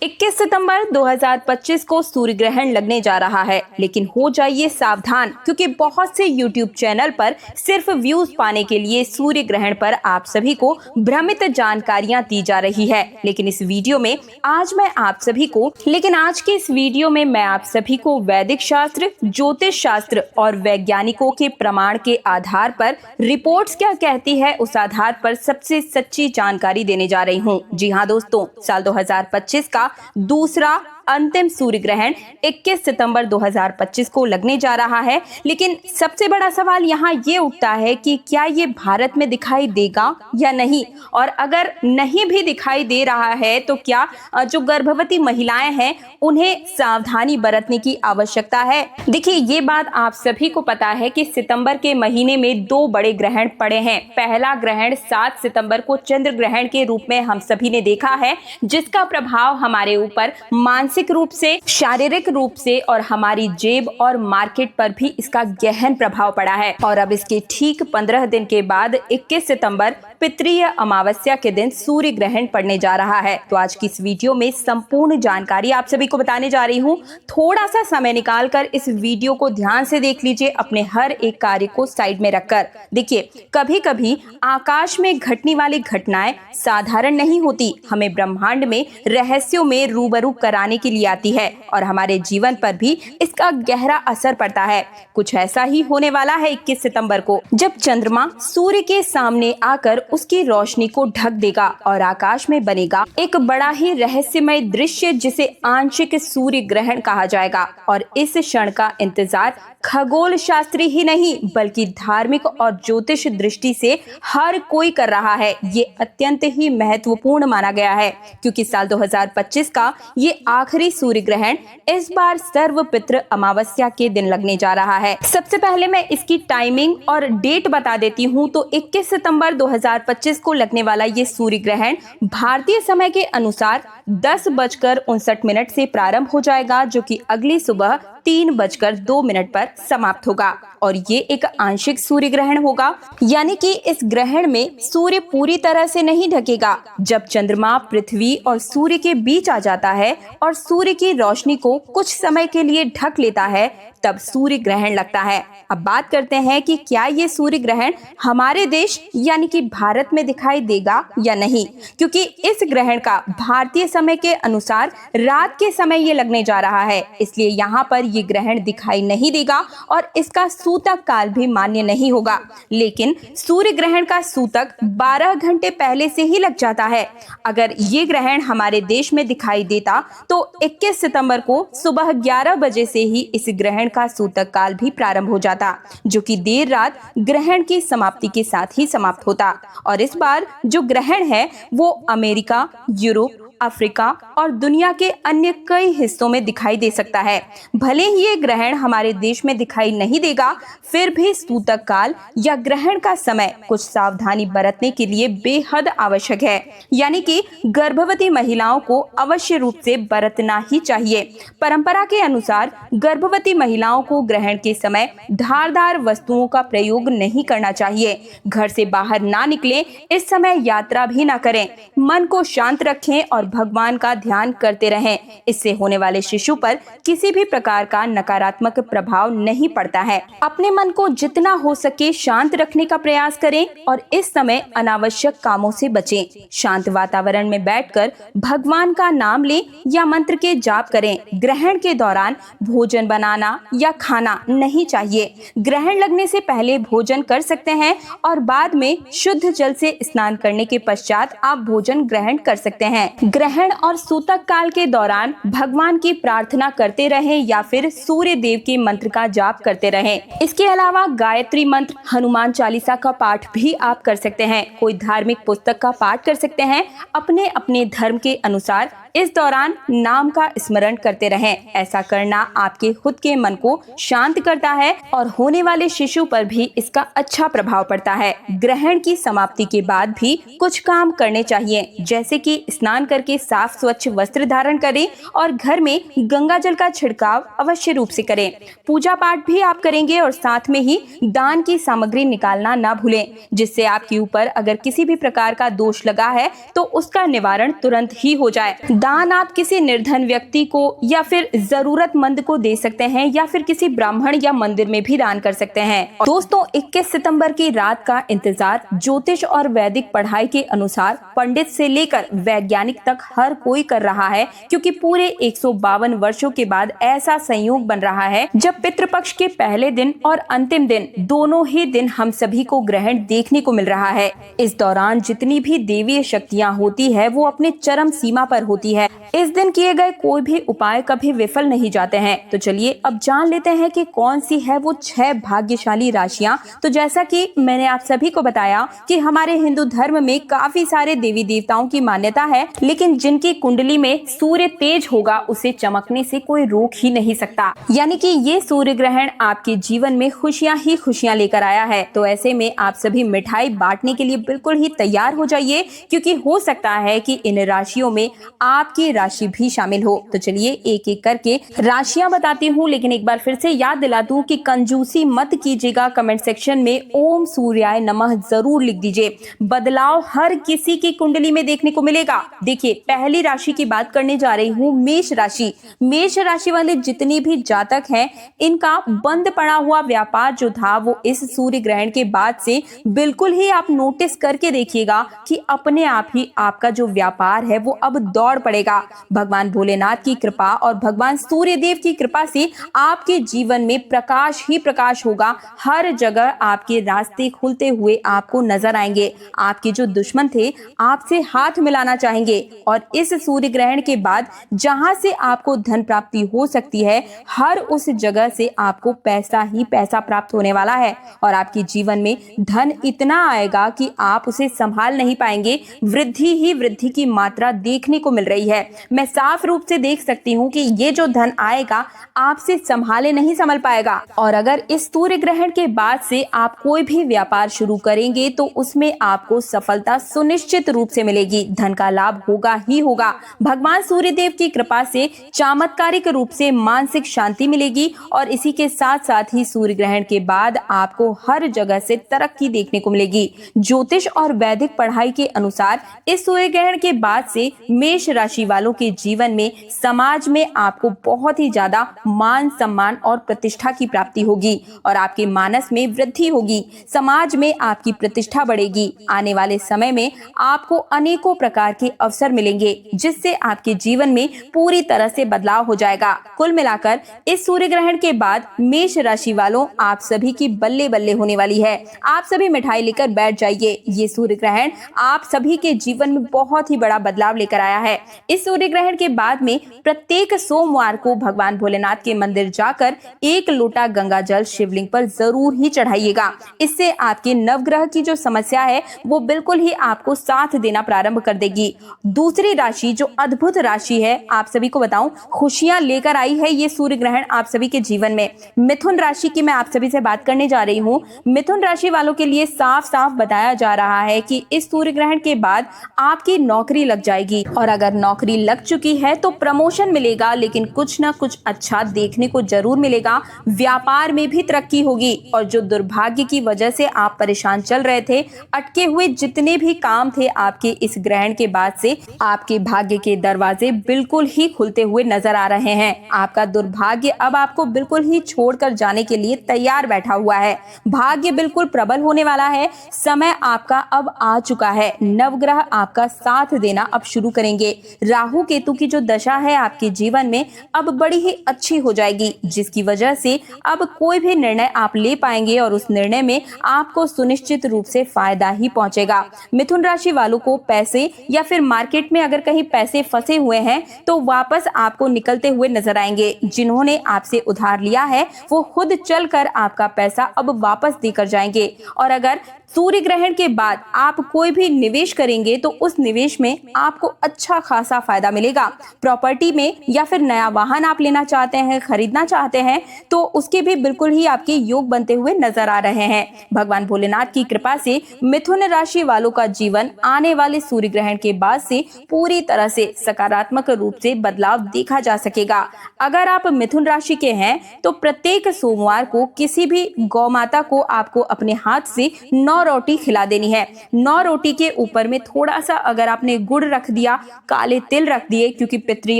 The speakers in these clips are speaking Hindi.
21 सितंबर 2025 को सूर्य ग्रहण लगने जा रहा है, लेकिन हो जाइए सावधान क्योंकि बहुत से YouTube चैनल पर सिर्फ व्यूज पाने के लिए सूर्य ग्रहण पर आप सभी को भ्रमित जानकारियां दी जा रही है। लेकिन इस वीडियो में आज के इस वीडियो में मैं आप सभी को वैदिक शास्त्र, ज्योतिष शास्त्र और वैज्ञानिकों के प्रमाण के आधार पर रिपोर्ट्स क्या कहती है उस आधार पर सबसे सच्ची जानकारी देने जा रही हूँ। जी हाँ दोस्तों, साल 2025 का दूसरा अंतिम सूर्य ग्रहण 21 सितंबर 2025 को लगने जा रहा है। लेकिन सबसे बड़ा सवाल यहाँ ये उठता है कि क्या ये भारत में दिखाई देगा या नहीं, और अगर नहीं भी दिखाई दे रहा है तो क्या जो गर्भवती महिलाएं हैं उन्हें सावधानी बरतने की आवश्यकता है। देखिए, ये बात आप सभी को पता है कि सितंबर के महीने में दो बड़े ग्रहण पड़े हैं। पहला ग्रहण 7 सितंबर को चंद्र ग्रहण के रूप में हम सभी ने देखा है, जिसका प्रभाव हमारे ऊपर मानसिक रूप से, शारीरिक रूप से और हमारी जेब और मार्केट पर भी इसका गहन प्रभाव पड़ा है। और अब इसके ठीक 15 दिन के बाद 21 सितंबर पितृय अमावस्या के दिन सूर्य ग्रहण पड़ने जा रहा है। तो आज की इस वीडियो में संपूर्ण जानकारी आप सभी को बताने जा रही हूँ। थोड़ा सा समय निकालकर इस वीडियो को ध्यान से देख लीजिए, अपने हर एक कार्य को साइड में रखकर। देखिए, कभी कभी आकाश में घटने वाली घटनाएं साधारण नहीं होती, हमें ब्रह्मांड में रहस्यों में रूबरू कराने के लिए आती है और हमारे जीवन पर भी इसका गहरा असर पड़ता है। कुछ ऐसा ही होने वाला है 21 सितंबर को, जब चंद्रमा सूर्य के सामने आकर उसकी रोशनी को ढक देगा और आकाश में बनेगा एक बड़ा ही रहस्यमय दृश्य, जिसे आंशिक सूर्य ग्रहण कहा जाएगा। और इस क्षण का इंतजार खगोल शास्त्री ही नहीं बल्कि धार्मिक और ज्योतिष दृष्टि से हर कोई कर रहा है। ये अत्यंत ही महत्वपूर्ण माना गया है क्योंकि साल 2025 का ये आखिरी सूर्य ग्रहण इस बार सर्वपितृ अमावस्या के दिन लगने जा रहा है। सबसे पहले मैं इसकी टाइमिंग और डेट बता देती हूँ। तो 21 सितंबर 2025 को लगने वाला ये सूर्य ग्रहण भारतीय समय के अनुसार 10:59 से प्रारंभ हो जाएगा, जो कि अगली सुबह 3:02 पर समाप्त होगा। और ये एक आंशिक सूर्य ग्रहण होगा, यानी कि इस ग्रहण में सूर्य पूरी तरह से नहीं ढकेगा। जब चंद्रमा पृथ्वी और सूर्य के बीच आ जाता है और सूर्य की रोशनी को कुछ समय के लिए ढक लेता है, तब सूर्य ग्रहण लगता है। अब बात करते हैं कि क्या ये सूर्य ग्रहण हमारे देश यानी कि भारत में दिखाई देगा या नहीं, क्योंकि इस ग्रहण का भारतीय समय के अनुसार रात के समय ये लगने जा रहा है। इसलिए यहाँ पर ये ग्रहण दिखाई नहीं देगा और इसका सूतक काल भी मान्य नहीं होगा। लेकिन सूर्य ग्रहण का सूतक 12 घंटे पहले से ही लग जाता है। अगर ये ग्रहण हमारे देश में दिखाई देता तो 21 सितंबर को सुबह 11 बजे से ही इस ग्रहण का सूतक काल भी प्रारंभ हो जाता, जो कि देर रात ग्रहण की समाप्ति के साथ ही समाप्त होता। और इस बार जो ग्रहण है वो अमेरिका, यूरोप, अफ्रीका और दुनिया के अन्य कई हिस्सों में दिखाई दे सकता है। भले ही ये ग्रहण हमारे देश में दिखाई नहीं देगा, फिर भी सूतक काल या ग्रहण का समय कुछ सावधानी बरतने के लिए बेहद आवश्यक है, यानी कि गर्भवती महिलाओं को अवश्य रूप से बरतना ही चाहिए। परंपरा के अनुसार गर्भवती महिलाओं को ग्रहण के समय धारदार वस्तुओं का प्रयोग नहीं करना चाहिए। घर से बाहर ना निकलें, इस समय यात्रा भी ना करें, मन को शांत रखें और भगवान का ध्यान करते रहें। इससे होने वाले शिशु पर किसी भी प्रकार का नकारात्मक प्रभाव नहीं पड़ता है। अपने मन को जितना हो सके शांत रखने का प्रयास करें और इस समय अनावश्यक कामों से बचें। शांत वातावरण में बैठकर भगवान का नाम लें या मंत्र के जाप करें। ग्रहण के दौरान भोजन बनाना या खाना नहीं चाहिए। ग्रहण लगने से पहले भोजन कर सकते हैं और बाद में शुद्ध जल से स्नान करने के पश्चात आप भोजन ग्रहण कर सकते हैं। ग्रहण और सूतक काल के दौरान भगवान की प्रार्थना करते रहें या फिर सूर्य देव के मंत्र का जाप करते रहें। इसके अलावा गायत्री मंत्र, हनुमान चालीसा का पाठ भी आप कर सकते हैं। कोई धार्मिक पुस्तक का पाठ कर सकते हैं। अपने अपने धर्म के अनुसार इस दौरान नाम का स्मरण करते रहें। ऐसा करना आपके खुद के मन को शांत करता है और होने वाले शिशु पर भी इसका अच्छा प्रभाव पड़ता है। ग्रहण की समाप्ति के बाद भी कुछ काम करने चाहिए, जैसे कि स्नान करके साफ स्वच्छ वस्त्र धारण करें और घर में गंगा जल का छिड़काव अवश्य रूप से करें। पूजा पाठ भी आप करेंगे और साथ में ही दान की सामग्री निकालना ना भूलें, जिससे आपके ऊपर अगर किसी भी प्रकार का दोष लगा है तो उसका निवारण तुरंत ही हो जाए। दान आप किसी निर्धन व्यक्ति को या फिर जरूरतमंद को दे सकते हैं या फिर किसी ब्राह्मण या मंदिर में भी दान कर सकते हैं। दोस्तों 21 सितंबर की रात का इंतजार ज्योतिष और वैदिक पढ़ाई के अनुसार पंडित से लेकर वैज्ञानिक तक हर कोई कर रहा है, क्योंकि पूरे 152 वर्षों के बाद ऐसा संयोग बन रहा है जब पितृपक्ष के पहले दिन और अंतिम दिन दोनों ही दिन हम सभी को ग्रहण देखने को मिल रहा है। इस दौरान जितनी भी देवीय शक्तियाँ होती है वो अपने चरम सीमा पर होती है। इस दिन किए गए कोई भी उपाय कभी विफल नहीं जाते हैं। तो चलिए अब जान लेते हैं कि कौन सी है वो 6 भाग्यशाली राशियां। तो जैसा कि मैंने आप सभी को बताया कि हमारे हिंदू धर्म में काफी सारे देवी देवताओं की मान्यता है, लेकिन जिनकी कुंडली में सूर्य तेज होगा उसे चमकने से कोई रोक ही नहीं सकता। यानी कि ये सूर्य ग्रहण आपके जीवन में खुशियां ही खुशियां लेकर आया है। तो ऐसे में आप सभी मिठाई बांटने के लिए बिल्कुल ही तैयार हो जाइए, क्योंकि हो सकता है कि इन राशियों में आपकी राशि भी शामिल हो। तो चलिए एक एक करके राशियां बताती हूँ, लेकिन एक बार फिर से याद दिला दूं कि कंजूसी मत कीजिएगा। कमेंट सेक्शन में ओम सूर्याय नमः जरूर लिख दीजिए। बदलाव हर किसी की कुंडली में देखने को मिलेगा। देखिए पहली राशि की बात करने जा रही हूँ, मेष राशि। मेष राशि वाले जितने भी जातक हैं, इनका बंद पड़ा हुआ व्यापार जो था वो इस सूर्य ग्रहण के बाद से बिल्कुल ही आप नोटिस करके देखिएगा कि अपने आप ही आपका जो व्यापार है वो अब दौड़ पड़ेगा। भगवान भोलेनाथ की कृपा और भगवान सूर्य देव की कृपा से आपके जीवन में प्रकाश ही प्रकाश होगा। हर जगह आपके रास्ते खुलते हुए आपको नजर आएंगे। आपके जो दुश्मन थे आपसे हाथ मिलाना चाहेंगे, और इस सूर्य ग्रहण के बाद जहां से आपको धन प्राप्ति हो सकती है, हर उस जगह से आपको पैसा ही पैसा प्राप्त होने वाला है। और आपके जीवन में धन इतना आएगा कि आप उसे संभाल नहीं पाएंगे। वृद्धि ही वृद्धि की मात्रा देखने को मिल रही है। मैं साफ रूप से देख सकती हूँ कि ये जो धन आएगा आपसे संभाले नहीं संभल पाएगा। और अगर इस सूर्य ग्रहण के बाद से आप कोई भी व्यापार शुरू करेंगे तो उसमें आपको सफलता सुनिश्चित रूप से मिलेगी। धन का लाभ होगा ही होगा। भगवान सूर्य देव की कृपा से चमत्कारिक रूप से मानसिक शांति मिलेगी, और इसी के साथ साथ ही सूर्य ग्रहण के बाद आपको हर जगह से तरक्की देखने को मिलेगी। ज्योतिष और वैदिक पढ़ाई के अनुसार इस सूर्य ग्रहण के बाद से मेष राशि वालों के जीवन में समाज में आपको बहुत ही ज्यादा मान सम्मान और प्रतिष्ठा की प्राप्ति होगी, और आपके मानस में वृद्धि होगी। समाज में आपकी प्रतिष्ठा बढ़ेगी। आने वाले समय में आपको अनेकों प्रकार के अवसर मिलेंगे, जिससे आपके जीवन में पूरी तरह से बदलाव हो जाएगा। कुल मिलाकर इस सूर्य ग्रहण के बाद मेष राशि वालों आप सभी की बल्ले बल्ले होने वाली है। आप सभी मिठाई लेकर बैठ जाइए। ये सूर्य ग्रहण आप सभी के जीवन में बहुत ही बड़ा बदलाव लेकर आया है। इस सूर्य ग्रहण के बाद में प्रत्येक सोमवार को भगवान भोलेनाथ के मंदिर जाकर 1 लोटा गंगा जल शिवलिंग पर जरूर ही चढ़ाइएगा। इससे आपके नवग्रह की जो समस्या है वो बिल्कुल ही आपको साथ देना प्रारंभ कर देगी। दूसरी राशि जो अद्भुत राशि है, आप सभी को बताऊं, खुशियां लेकर आई है ये सूर्य ग्रहण आप सभी के जीवन में। मिथुन राशि की मैं आप सभी से बात करने जा रही हूँ। मिथुन राशि वालों के लिए साफ साफ बताया जा रहा है कि इस सूर्य ग्रहण के बाद आपकी नौकरी लग जाएगी, और अगर नौकरी लग चुकी है तो प्रमोशन मिलेगा, लेकिन कुछ ना कुछ अच्छा देखने को जरूर मिलेगा। व्यापार में भी तरक्की होगी, और जो दुर्भाग्य की वजह से आप परेशान चल रहे थे, अटके हुए जितने भी काम थे आपके इस ग्रहण के बाद से आपके भाग्य के दरवाजे बिल्कुल ही खुलते हुए नजर आ रहे हैं। आपका दुर्भाग्य अब आपको बिल्कुल ही छोड़कर जाने के लिए तैयार बैठा हुआ है। भाग्य बिल्कुल प्रबल होने वाला है। समय आपका अब आ चुका है। नवग्रह आपका साथ देना अब शुरू करेंगे। राहु केतु की जो दशा है आपके जीवन में अब बड़ी ही अच्छी हो जाएगी, जिसकी वजह से अब कोई भी निर्णय आप ले पाएंगे और उस निर्णय में आपको सुनिश्चित रूप से फायदा ही पहुंचेगा। मिथुन राशि वालों को पैसे या फिर मार्केट में अगर कहीं पैसे फंसे हुए हैं तो वापस आपको निकलते हुए नजर आएंगे। जिन्होंने आपसे उधार लिया है वो खुद चलकर आपका पैसा अब वापस देकर जाएंगे। और अगर सूर्य ग्रहण के बाद आप कोई भी निवेश करेंगे तो उस निवेश में आपको अच्छा खासा फायदा मिलेगा। प्रॉपर्टी में या फिर नया वाहन आप लेना चाहते हैं, खरीदना चाहते हैं, तो उसके भी बिल्कुल ही आपके योग बनते हुए नजर आ रहे हैं। भगवान भोलेनाथ की कृपा से मिथुन राशि वालों का जीवन आने वाले सूर्य ग्रहण के बाद से पूरी तरह से सकारात्मक रूप से बदलाव देखा जा सकेगा। अगर आप मिथुन राशि के हैं तो प्रत्येक सोमवार को किसी भी गौ माता को आपको अपने हाथ से 9 रोटी खिला देनी है। 9 रोटी के ऊपर में थोड़ा सा अगर आपने गुड़ रख दिया, काली काले तिल रख दिए, क्योंकि पितृ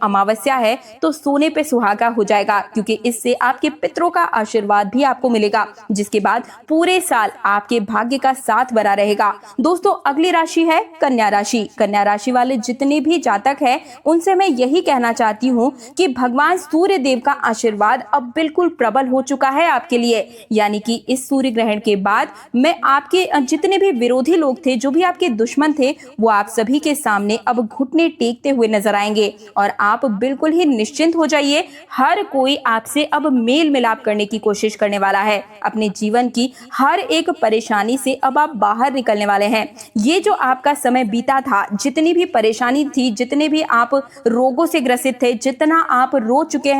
अमावस्या है तो सोने पे सुहागा हो जाएगा, क्योंकि इससे आपके पितरों का आशीर्वाद भी आपको मिलेगा, जिसके बाद पूरे साल आपके भाग्य का साथ बना रहेगा। दोस्तों, अगली राशि है कन्या राशि। कन्या राशि वाले जितने भी जातक हैं उनसे मैं यही कहना चाहती हूँ कि भगवान सूर्य देव का आशीर्वाद अब बिल्कुल प्रबल हो चुका है आपके लिए। यानी कि इस सूर्य ग्रहण के बाद मैं आपके जितने भी विरोधी लोग थे, जो भी आपके दुश्मन थे, वो आप सभी के सामने अब घुटने टेकते हुए नजर आएंगे और आप बिल्कुल ही निश्चिंत हो जाइए। हर कोई आपसे अब मेल मिलाप करने की कोशिश करने वाला है। अपने जीवन की हर एक परेशानी से अब आप बाहर निकलने वाले हैं। ये जो आपका समय बीता था, जितनी भी परेशानी थी, जितने भी आप रोगों से ग्रसित थे, जितना आप रो चुके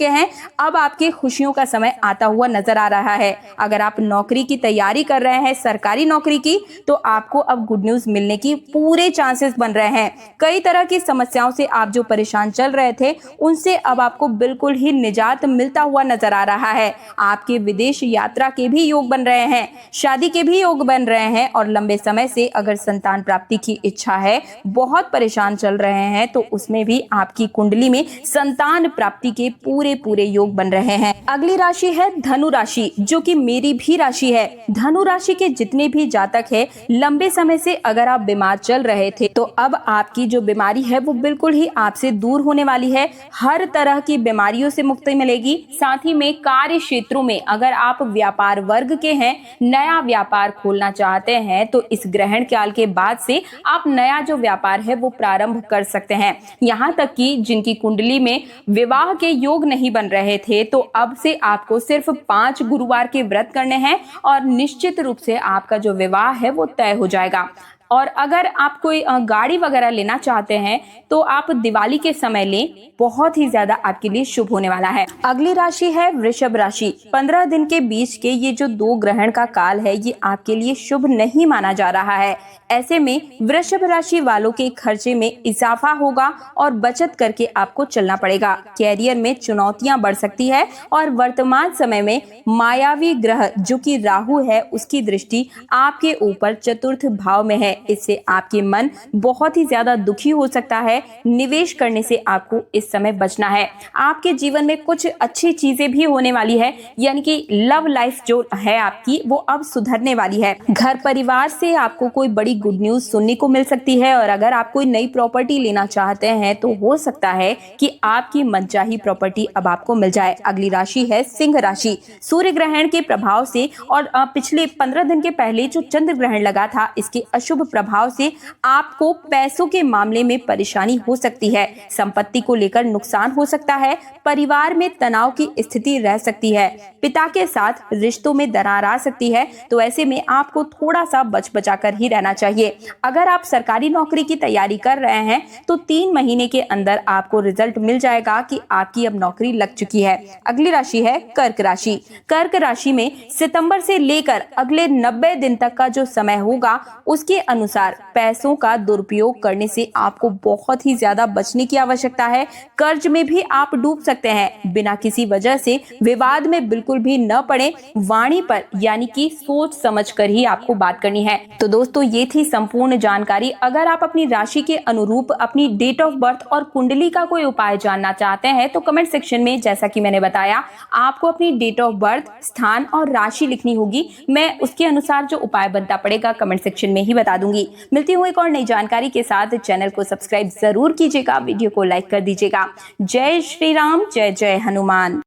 हैं, अब आपके खुशियों का समय आता हुआ नजर आ रहा है। अगर आप नौकरी की तैयारी कर रहे हैं, सरकारी नौकरी की, तो आपको अब गुड न्यूज मिलने की पूरे चांसेस बन रहे हैं। कई तरह की समस्याओं से आप जो परेशान चल रहे थे, उनसे अब आपको बिल्कुल ही निजात मिलता हुआ नजर आ रहा है। आपके विदेश यात्रा के भी योग बन रहे हैं, शादी के भी योग बन रहे हैं, और लंबे समय से अगर संतान प्राप्ति की इच्छा है, बहुत परेशान चल रहे हैं, तो उसमें भी आपकी कुंडली में संतान प्राप्ति के पूरे योग बन रहे हैं। अगली राशि है धनु राशि, जो कि मेरी भी राशि है। धनु राशि के जितने भी जातक है, लंबे समय से अगर आप बीमार चल रहे थे, तो अब आपकी जो बीमारी है वो बिल्कुल ही आपसे दूर होने वाली है। हर तरह की बीमारियों से मुक्ति मिलेगी। साथ ही में कार्य क्षेत्रों में अगर आप व्यापार वर्ग के हैं, नया व्यापार खोलना चाहते हैं, तो इस ग्रहण काल के बाद से आप नया जो व्यापार है वो प्रारंभ कर सकते हैं। यहाँ तक कि जिनकी कुंडली में विवाह के योग नहीं बन रहे थे, तो अब से आपको सिर्फ 5 गुरुवार के व्रत करने हैं और निश्चित रूप से आपका जो विवाह है वो तय हो जाएगा। और अगर आप कोई गाड़ी वगैरह लेना चाहते हैं, तो आप दिवाली के समय लें, बहुत ही ज्यादा आपके लिए शुभ होने वाला है। अगली राशि है वृषभ राशि। 15 दिन के बीच के ये जो 2 ग्रहण का काल है, ये आपके लिए शुभ नहीं माना जा रहा है। ऐसे में वृषभ राशि वालों के खर्चे में इजाफा होगा और बचत करके आपको चलना पड़ेगा। कैरियर में चुनौतियां बढ़ सकती है और वर्तमान समय में मायावी ग्रह जो कि राहु है, उसकी दृष्टि आपके ऊपर चतुर्थ भाव में है। इससे आपके मन बहुत ही ज्यादा दुखी हो सकता है। निवेश करने से आपको इस समय बचना है। आपके जीवन में कुछ अच्छी चीजें भी होने वाली है, यानी कि लव लाइफ जो है आपकी, वो अब सुधरने वाली है। घर परिवार से आपको कोई बड़ी गुड न्यूज सुनने को मिल सकती है, और अगर आप कोई नई प्रॉपर्टी लेना चाहते हैं, तो हो सकता है कि आपकी मनचाही प्रॉपर्टी अब आपको मिल जाए। अगली राशि है सिंह राशि। सूर्य ग्रहण के प्रभाव से और पिछले 15 दिन के पहले जो चंद्र ग्रहण लगा था, इसके अशुभ प्रभाव से आपको पैसों के मामले में परेशानी हो सकती है। संपत्ति को लेकर नुकसान हो सकता है। परिवार में तनाव की स्थिति रह सकती है। पिता के साथ रिश्तों में दरार आ सकती है। तो ऐसे में आपको थोड़ा सा बच बचा कर ही रहना चाहिए। अगर आप सरकारी नौकरी की तैयारी कर रहे हैं, तो 3 महीने के अंदर आपको रिजल्ट मिल जाएगा कि आपकी अब नौकरी लग चुकी है। अगली राशि है कर्क राशि। कर्क राशि में सितंबर से लेकर अगले 90 दिन तक का जो समय होगा, उसके अनुसार पैसों का दुरुपयोग करने से आपको बहुत ही ज्यादा बचने की आवश्यकता है। कर्ज में भी आप डूब सकते हैं। बिना किसी वजह से विवाद में बिल्कुल भी न पड़े। वाणी पर यानी कि सोच समझ कर ही आपको बात करनी है। तो दोस्तों, ये थी संपूर्ण जानकारी। अगर आप अपनी राशि के अनुरूप अपनी डेट ऑफ बर्थ और कुंडली का कोई उपाय जानना चाहते हैं, तो कमेंट सेक्शन में, जैसा कि मैंने बताया, आपको अपनी डेट ऑफ बर्थ, स्थान और राशि लिखनी होगी। मैं उसके अनुसार जो उपाय बनता पड़ेगा कमेंट सेक्शन में ही बता दूंगी। मिलती हूँ एक और नई जानकारी के साथ। चैनल को सब्सक्राइब जरूर कीजिएगा, वीडियो को लाइक कर दीजिएगा। जय श्री राम, जय जय हनुमान।